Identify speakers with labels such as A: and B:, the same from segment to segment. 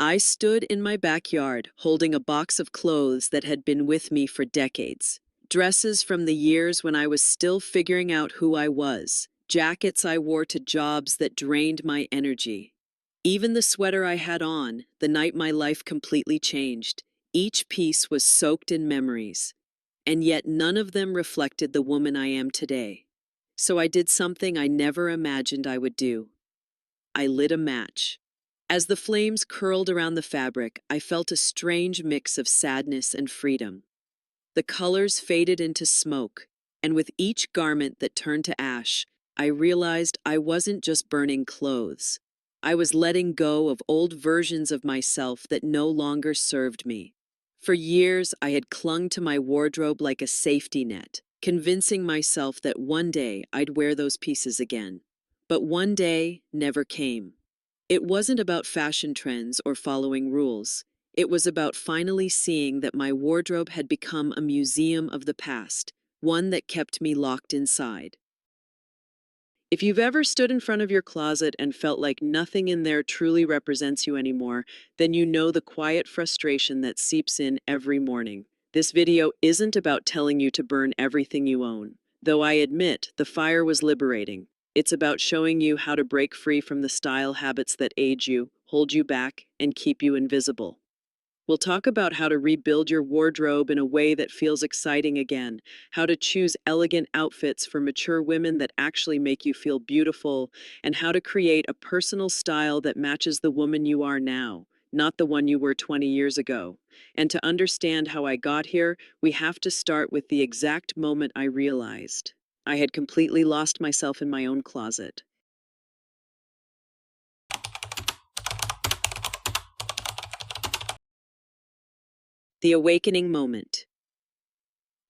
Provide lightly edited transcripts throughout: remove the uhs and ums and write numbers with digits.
A: I stood in my backyard holding a box of clothes that had been with me for decades. Dresses from the years when I was still figuring out who I was. Jackets I wore to jobs that drained my energy. Even the sweater I had on the night my life completely changed. Each piece was soaked in memories. And yet none of them reflected the woman I am today. So I did something I never imagined I would do. I lit a match. As the flames curled around the fabric, I felt a strange mix of sadness and freedom. The colors faded into smoke, and with each garment that turned to ash, I realized I wasn't just burning clothes. I was letting go of old versions of myself that no longer served me. For years, I had clung to my wardrobe like a safety net, convincing myself that one day I'd wear those pieces again. But one day never came. It wasn't about fashion trends or following rules. It was about finally seeing that my wardrobe had become a museum of the past, one that kept me locked inside. If you've ever stood in front of your closet and felt like nothing in there truly represents you anymore, then you know the quiet frustration that seeps in every morning. This video isn't about telling you to burn everything you own, though I admit the fire was liberating. It's about showing you how to break free from the style habits that age you, hold you back, and keep you invisible. We'll talk about how to rebuild your wardrobe in a way that feels exciting again, how to choose elegant outfits for mature women that actually make you feel beautiful, and how to create a personal style that matches the woman you are now, not the one you were 20 years ago. And to understand how I got here, we have to start with the exact moment I realized I had completely lost myself in my own closet. The awakening moment.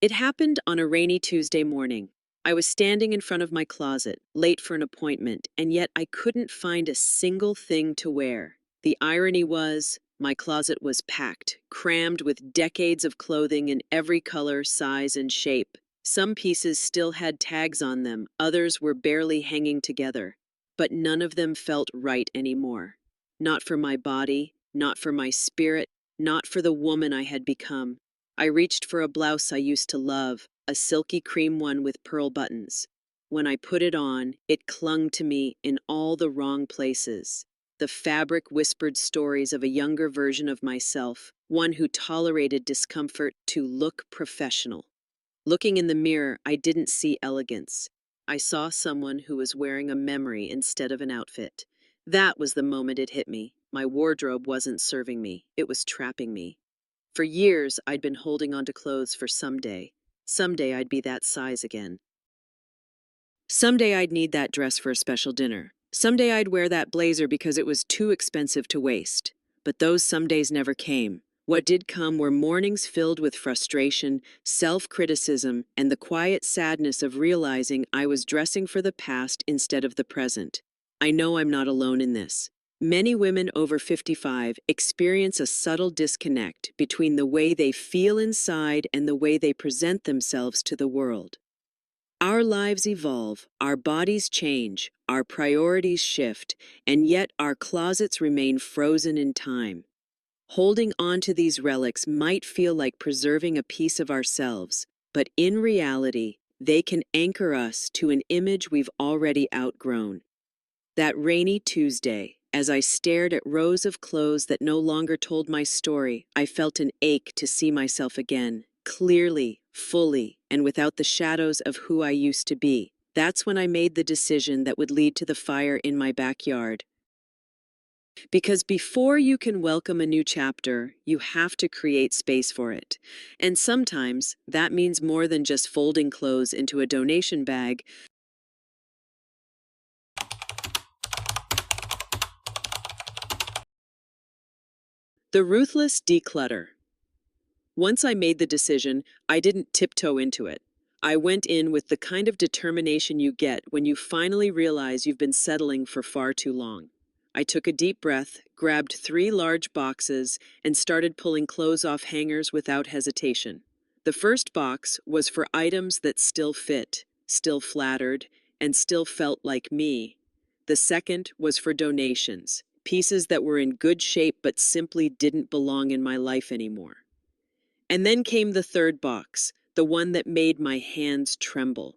A: It happened on a rainy Tuesday morning. I was standing in front of my closet, late for an appointment, and yet I couldn't find a single thing to wear. The irony was, my closet was packed, crammed with decades of clothing in every color, size, and shape. Some pieces still had tags on them, others were barely hanging together. But none of them felt right anymore. Not for my body, not for my spirit, not for the woman I had become. I reached for a blouse I used to love, a silky cream one with pearl buttons. When I put it on, it clung to me in all the wrong places. The fabric whispered stories of a younger version of myself, one who tolerated discomfort to look professional. Looking in the mirror, I didn't see elegance. I saw someone who was wearing a memory instead of an outfit. That was the moment it hit me. My wardrobe wasn't serving me, it was trapping me. For years, I'd been holding on to clothes for someday. Someday I'd be that size again. Someday I'd need that dress for a special dinner. Someday I'd wear that blazer because it was too expensive to waste. But those somedays never came. What did come were mornings filled with frustration, self-criticism, and the quiet sadness of realizing I was dressing for the past instead of the present. I know I'm not alone in this. Many women over 55 experience a subtle disconnect between the way they feel inside and the way they present themselves to the world. Our lives evolve, our bodies change, our priorities shift, and yet our closets remain frozen in time. Holding on to these relics might feel like preserving a piece of ourselves, but in reality, they can anchor us to an image we've already outgrown. That rainy Tuesday, as I stared at rows of clothes that no longer told my story, I felt an ache to see myself again, clearly, fully, and without the shadows of who I used to be. That's when I made the decision that would lead to the fire in my backyard. Because before you can welcome a new chapter, you have to create space for it. And sometimes that means more than just folding clothes into a donation bag. The ruthless declutter. Once I made the decision, I didn't tiptoe into it. I went in with the kind of determination you get when you finally realize you've been settling for far too long. I took a deep breath, grabbed 3 large boxes, and started pulling clothes off hangers without hesitation. The first box was for items that still fit, still flattered, and still felt like me. The second was for donations, pieces that were in good shape but simply didn't belong in my life anymore. And then came the third box, the one that made my hands tremble.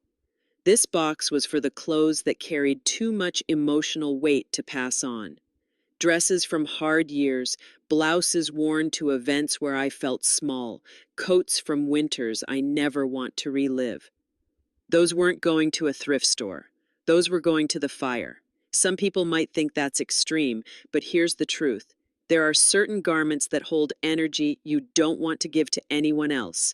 A: This box was for the clothes that carried too much emotional weight to pass on. Dresses from hard years, blouses worn to events where I felt small, coats from winters I never want to relive. Those weren't going to a thrift store. Those were going to the fire. Some people might think that's extreme, but here's the truth. There are certain garments that hold energy you don't want to give to anyone else.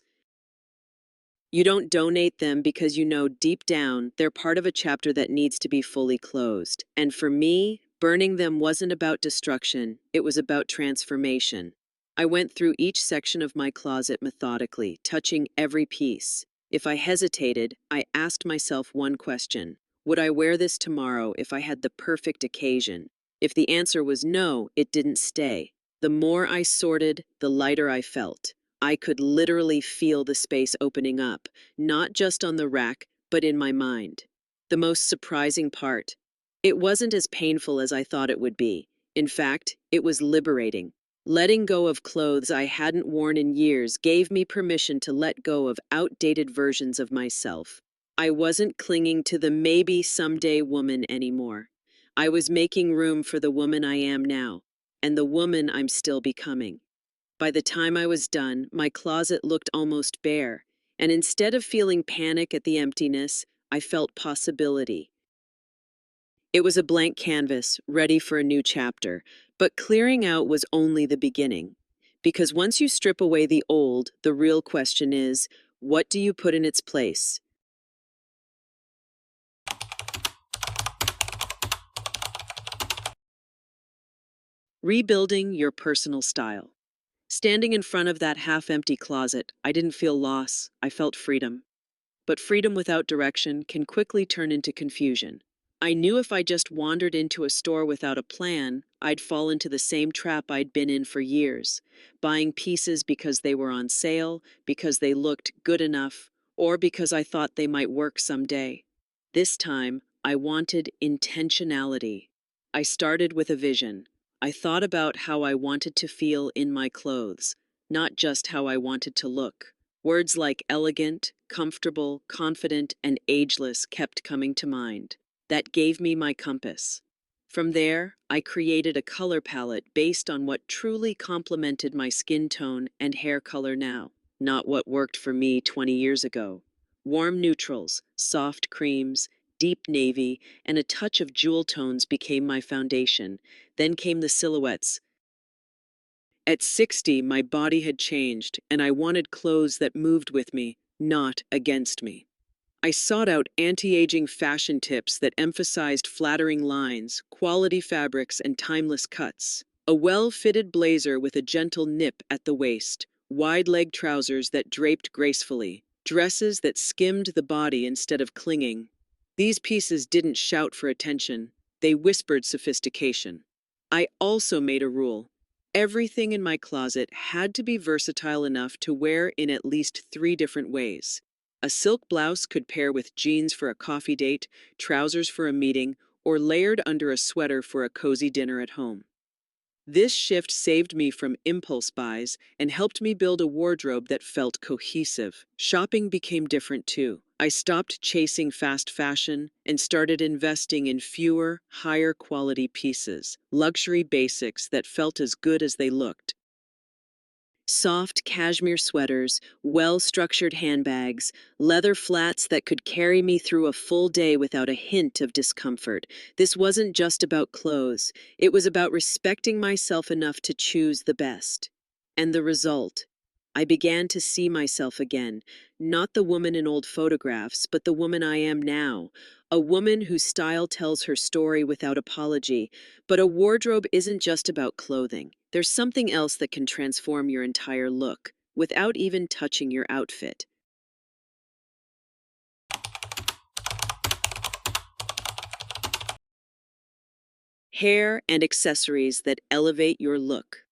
A: You don't donate them because you know deep down they're part of a chapter that needs to be fully closed. And for me, burning them wasn't about destruction, it was about transformation. I went through each section of my closet methodically, touching every piece. If I hesitated, I asked myself one question. Would I wear this tomorrow if I had the perfect occasion? If the answer was no, it didn't stay. The more I sorted, the lighter I felt. I could literally feel the space opening up, not just on the rack, but in my mind. The most surprising part, it wasn't as painful as I thought it would be. In fact, it was liberating. Letting go of clothes I hadn't worn in years gave me permission to let go of outdated versions of myself. I wasn't clinging to the maybe someday woman anymore. I was making room for the woman I am now, and the woman I'm still becoming. By the time I was done, my closet looked almost bare, and instead of feeling panic at the emptiness, I felt possibility. It was a blank canvas, ready for a new chapter, but clearing out was only the beginning. Because once you strip away the old, the real question is, what do you put in its place? Rebuilding your personal style. Standing in front of that half-empty closet, I didn't feel loss, I felt freedom. But freedom without direction can quickly turn into confusion. I knew if I just wandered into a store without a plan, I'd fall into the same trap I'd been in for years, buying pieces because they were on sale, because they looked good enough, or because I thought they might work someday. This time, I wanted intentionality. I started with a vision. I thought about how I wanted to feel in my clothes, not just how I wanted to look. Words like elegant, comfortable, confident, and ageless kept coming to mind. That gave me my compass. From there, I created a color palette based on what truly complemented my skin tone and hair color now, not what worked for me 20 years ago. Warm neutrals, soft creams, deep navy, and a touch of jewel tones became my foundation. Then came the silhouettes. At 60, my body had changed, and I wanted clothes that moved with me, not against me. I sought out anti-aging fashion tips that emphasized flattering lines, quality fabrics, and timeless cuts. A well-fitted blazer with a gentle nip at the waist, wide-leg trousers that draped gracefully, dresses that skimmed the body instead of clinging. These pieces didn't shout for attention, they whispered sophistication. I also made a rule. Everything in my closet had to be versatile enough to wear in at least 3 different ways. A silk blouse could pair with jeans for a coffee date, trousers for a meeting, or layered under a sweater for a cozy dinner at home. This shift saved me from impulse buys and helped me build a wardrobe that felt cohesive. Shopping became different too. I stopped chasing fast fashion and started investing in fewer, higher quality pieces, luxury basics that felt as good as they looked. Soft cashmere sweaters, well-structured handbags, leather flats that could carry me through a full day without a hint of discomfort. This wasn't just about clothes. It was about respecting myself enough to choose the best. And the result? I began to see myself again, not the woman in old photographs, but the woman I am now, a woman whose style tells her story without apology. But a wardrobe isn't just about clothing. There's something else that can transform your entire look, without even touching your outfit. Hair and accessories that elevate your look.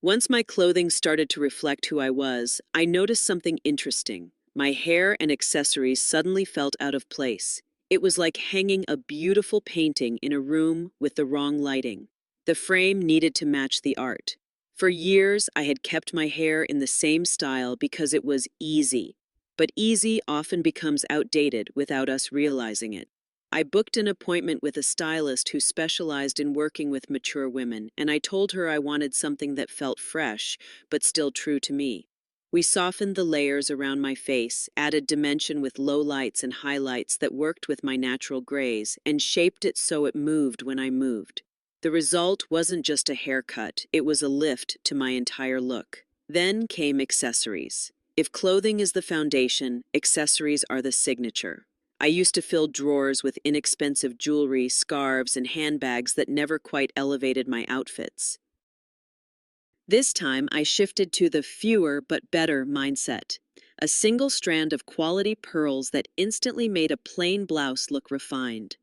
A: Once my clothing started to reflect who I was, I noticed something interesting. My hair and accessories suddenly felt out of place. It was like hanging a beautiful painting in a room with the wrong lighting. The frame needed to match the art. For years, I had kept my hair in the same style because it was easy. But easy often becomes outdated without us realizing it. I booked an appointment with a stylist who specialized in working with mature women, and I told her I wanted something that felt fresh, but still true to me. We softened the layers around my face, added dimension with low lights and highlights that worked with my natural grays, and shaped it so it moved when I moved. The result wasn't just a haircut, it was a lift to my entire look. Then came accessories. If clothing is the foundation, accessories are the signature. I used to fill drawers with inexpensive jewelry, scarves, and handbags that never quite elevated my outfits. This time, I shifted to the fewer but better mindset. A single strand of quality pearls that instantly made a plain blouse look refined.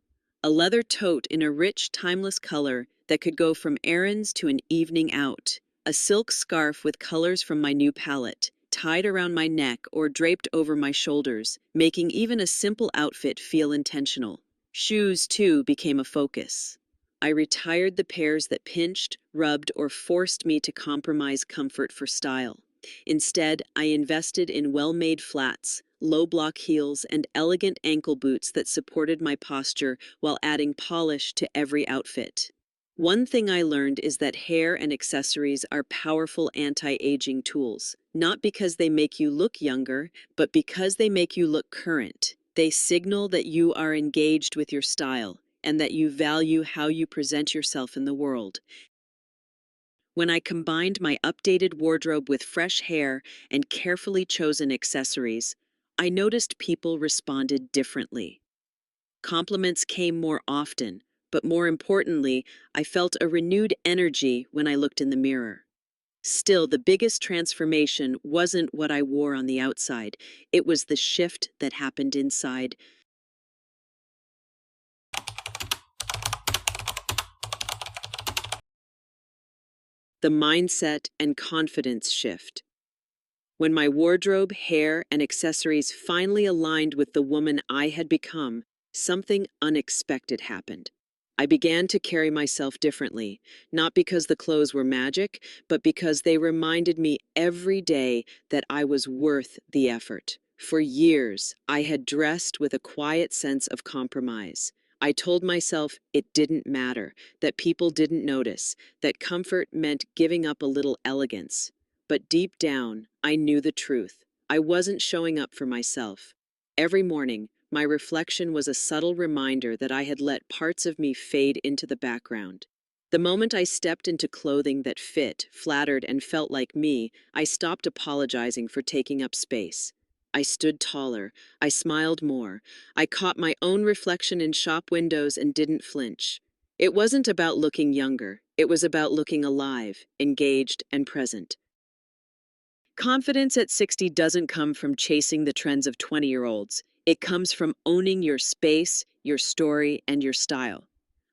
A: A leather tote in a rich, timeless color that could go from errands to an evening out. A silk scarf with colors from my new palette, tied around my neck or draped over my shoulders, making even a simple outfit feel intentional. Shoes, too, became a focus. I retired the pairs that pinched, rubbed, or forced me to compromise comfort for style. Instead, I invested in well-made flats, low-block heels, and elegant ankle boots that supported my posture while adding polish to every outfit. One thing I learned is that hair and accessories are powerful anti-aging tools, not because they make you look younger, but because they make you look current. They signal that you are engaged with your style and that you value how you present yourself in the world. When I combined my updated wardrobe with fresh hair and carefully chosen accessories, I noticed people responded differently. Compliments came more often, but more importantly, I felt a renewed energy when I looked in the mirror. Still, the biggest transformation wasn't what I wore on the outside, it was the shift that happened inside. The mindset and confidence shift. When my wardrobe, hair, and accessories finally aligned with the woman I had become, something unexpected happened. I began to carry myself differently, not because the clothes were magic, but because they reminded me every day that I was worth the effort. For years, I had dressed with a quiet sense of compromise. I told myself it didn't matter, that people didn't notice, that comfort meant giving up a little elegance. But deep down, I knew the truth. I wasn't showing up for myself. Every morning, my reflection was a subtle reminder that I had let parts of me fade into the background. The moment I stepped into clothing that fit, flattered, and felt like me, I stopped apologizing for taking up space. I stood taller. I smiled more. I caught my own reflection in shop windows and didn't flinch. It wasn't about looking younger. It was about looking alive, engaged, and present. Confidence at 60 doesn't come from chasing the trends of 20-year-olds. It comes from owning your space, your story, and your style.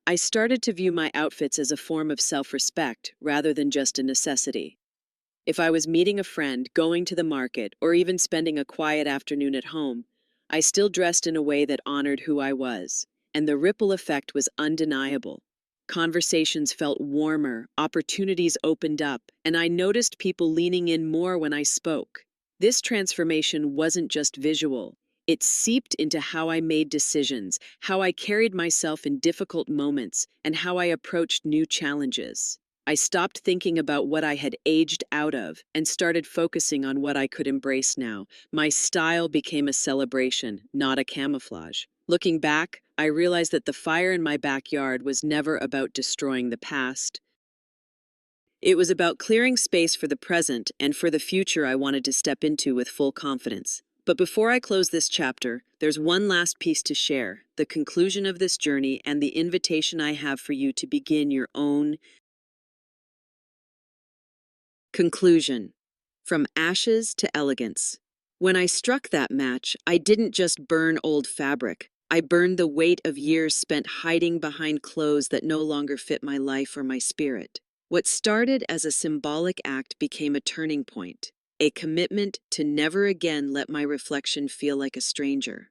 A: I started to view my outfits as a form of self-respect rather than just a necessity. If I was meeting a friend, going to the market, or even spending a quiet afternoon at home, I still dressed in a way that honored who I was, and the ripple effect was undeniable. Conversations felt warmer, opportunities opened up, and I noticed people leaning in more when I spoke. This transformation wasn't just visual. It seeped into how I made decisions, how I carried myself in difficult moments, and how I approached new challenges. I stopped thinking about what I had aged out of and started focusing on what I could embrace now. My style became a celebration, not a camouflage. Looking back, I realized that the fire in my backyard was never about destroying the past. It was about clearing space for the present and for the future I wanted to step into with full confidence. But before I close this chapter, there's one last piece to share, the conclusion of this journey and the invitation I have for you to begin your own. Conclusion. From ashes to elegance. When I struck that match, I didn't just burn old fabric. I burned the weight of years spent hiding behind clothes that no longer fit my life or my spirit. What started as a symbolic act became a turning point, a commitment to never again let my reflection feel like a stranger.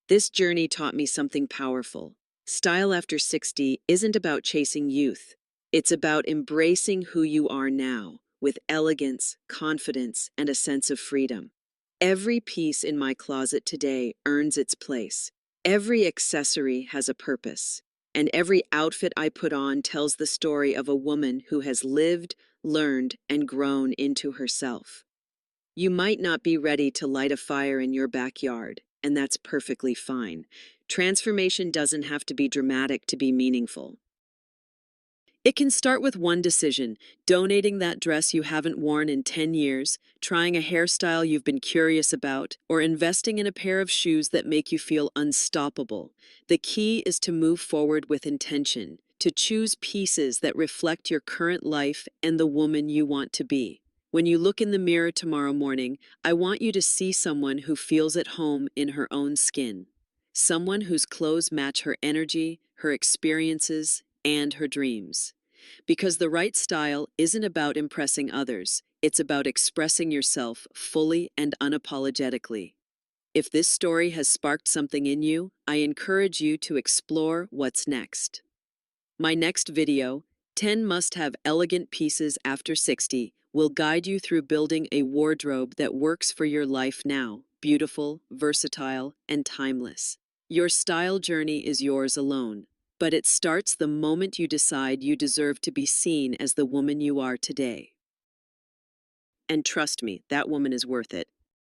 A: This journey taught me something powerful. Style after 60 isn't about chasing youth. It's about embracing who you are now, with elegance, confidence, and a sense of freedom. Every piece in my closet today earns its place. Every accessory has a purpose, and every outfit I put on tells the story of a woman who has lived, learned, and grown into herself. You might not be ready to light a fire in your backyard, and that's perfectly fine. Transformation doesn't have to be dramatic to be meaningful. It can start with one decision: donating that dress you haven't worn in 10 years, trying a hairstyle you've been curious about, or investing in a pair of shoes that make you feel unstoppable. The key is to move forward with intention, to choose pieces that reflect your current life and the woman you want to be. When you look in the mirror tomorrow morning, I want you to see someone who feels at home in her own skin. Someone whose clothes match her energy, her experiences, and her dreams. Because the right style isn't about impressing others, it's about expressing yourself fully and unapologetically. If this story has sparked something in you, I encourage you to explore what's next. My next video, 10 Must-Have Elegant Pieces After 60, will guide you through building a wardrobe that works for your life now, beautiful, versatile, and timeless. Your style journey is yours alone, but it starts the moment you decide you deserve to be seen as the woman you are today. And trust me, that woman is worth it.